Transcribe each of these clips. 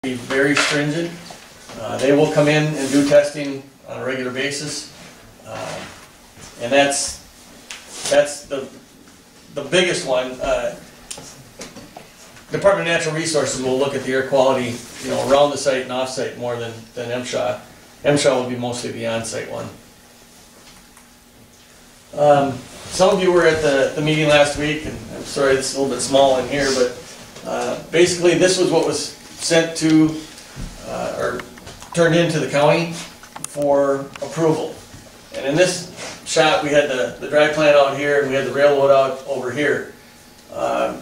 Be very stringent. They will come in and do testing on a regular basis, and that's the biggest one. Department of Natural Resources will look at the air quality, around the site and off-site more than MSHA. MSHA will be mostly the on-site one. Some of you were at the meeting last week, and I'm sorry it's a little bit small in here, but basically this was what was sent to or turned into the county for approval. And in this shot we had the dry plant out here and we had the railroad out over here.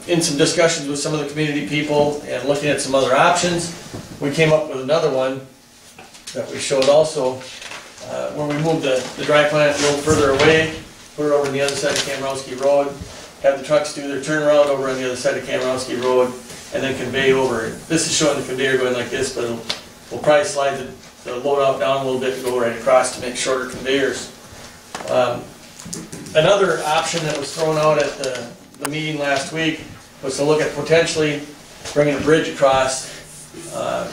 In some discussions with some of the community people and looking at some other options, we came up with another one that we showed also, where we moved the dry plant a little further away, put it over on the other side of Kamarowski Road, have the trucks do their turnaround over on the other side of Kamarowski Road, and then convey over. This is showing the conveyor going like this, but we'll probably slide the load out down a little bit and go right across to make shorter conveyors. Another option that was thrown out at the meeting last week was to look at potentially bringing a bridge across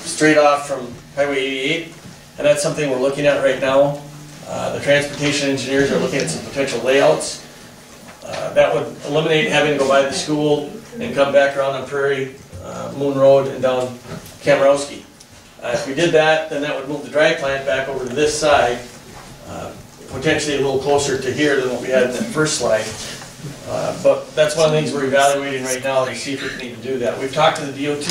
straight off from Highway 88, and that's something we're looking at right now. The transportation engineers are looking at some potential layouts. That would eliminate having to go by the school and come back around on Prairie, Moon Road, and down Kamarowski. If we did that, then that would move the dry plant back over to this side, potentially a little closer to here than what we had in that first slide. But that's one of the things we're evaluating right now to see if we can even do that. We've talked to the DOT,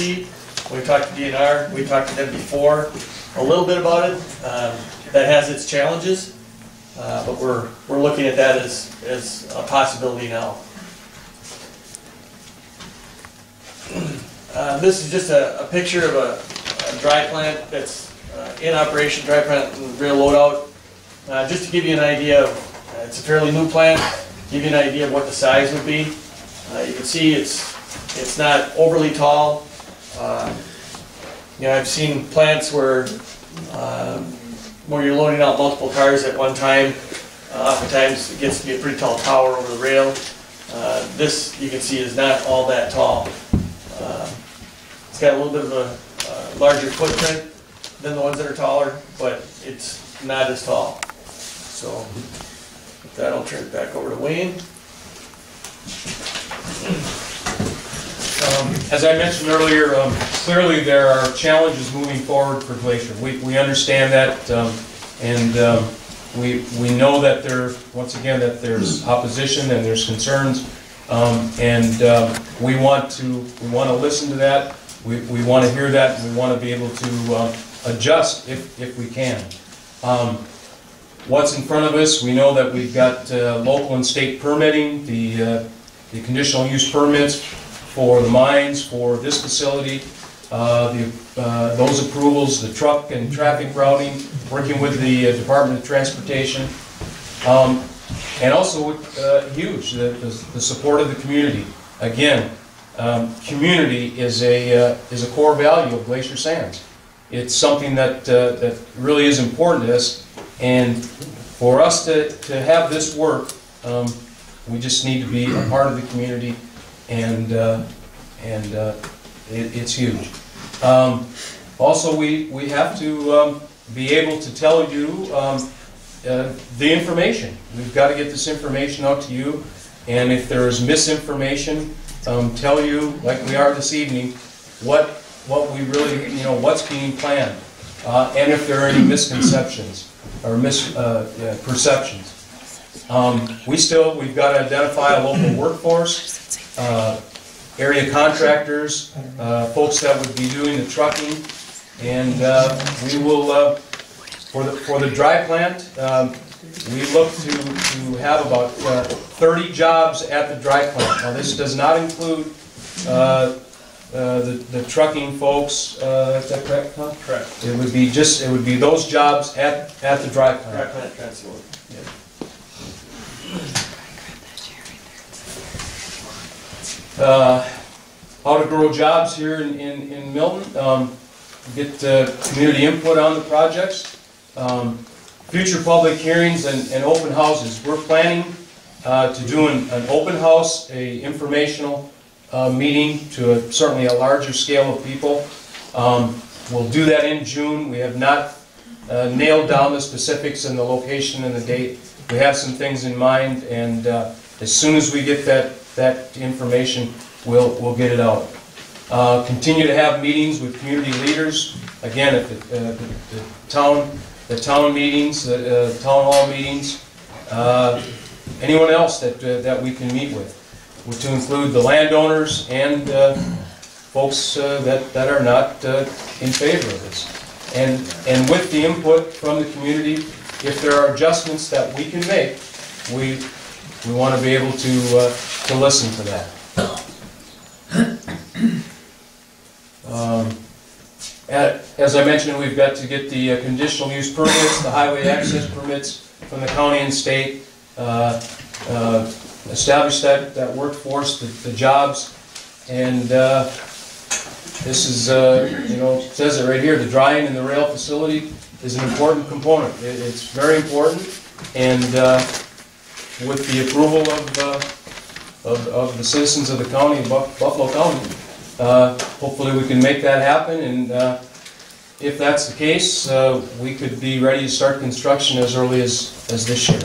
we've talked to DNR, we've talked to them before a little bit about it. That has its challenges, but we're looking at that as a possibility now. This is just a picture of a dry plant that's in operation, dry plant and rail load out. Just to give you an idea of, it's a fairly new plant, give you an idea of what the size would be. You can see it's not overly tall. I've seen plants where you're loading out multiple cars at one time. Oftentimes it gets to be a pretty tall tower over the rail. This, you can see, is not all that tall. It's got a little bit of a larger footprint than the ones that are taller, but it's not as tall. So with that, I'll turn it back over to Wayne. As I mentioned earlier, clearly there are challenges moving forward for Glacier. We understand that, and we know that there's opposition and there's concerns, and we want to listen to that. We want to hear that, and we want to be able to adjust if we can. What's in front of us? We know that we've got local and state permitting, the conditional use permits for the mines, for this facility, those approvals, the truck and traffic routing, working with the Department of Transportation, and also huge, the support of the community. Again, community is a core value of Glacier Sands. It's something that really is important to us, and for us to have this work, we just need to be a part of the community, and it's huge. Also, we have to be able to tell you the information. We've got to get this information out to you, and if there is misinformation, tell you, like we are this evening, what we really, what's being planned, and if there are any misconceptions or perceptions. We've got to identify a local workforce, area contractors, folks that would be doing the trucking, and we will, for the dry plant, we look to have about 30 jobs at the dry plant. Now this does not include the trucking folks. Is that correct, Tom? Correct. It would be those jobs at the dry plant. Dry plant transport. Yeah. How to grow jobs here in Milton. Get community input on the projects. Future public hearings and open houses. We're planning to do an open house, a informational meeting to certainly a larger scale of people. We'll do that in June. We have not nailed down the specifics and the location and the date. We have some things in mind, and as soon as we get that information, we'll get it out. Continue to have meetings with community leaders. Again, at the town meetings, the town hall meetings. Anyone else that we can meet with, to include the landowners and folks that are not in favor of this. And with the input from the community, if there are adjustments that we can make, we want to be able to listen to that. As I mentioned, we've got to get the conditional use permits, the highway access permits from the county and state, establish that workforce, the jobs, and this is, it says it right here, the drying and the rail facility is an important component. It's very important, and with the approval of the citizens of the county, Buffalo County, hopefully we can make that happen, and if that's the case, we could be ready to start construction as early as this year.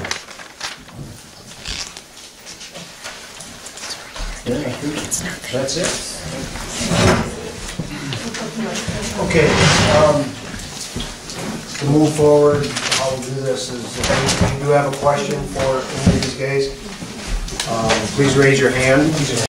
Yeah, I think that's it. Okay, to move forward, how we'll do this is, if you do have a question for any of these guys, please raise your hand.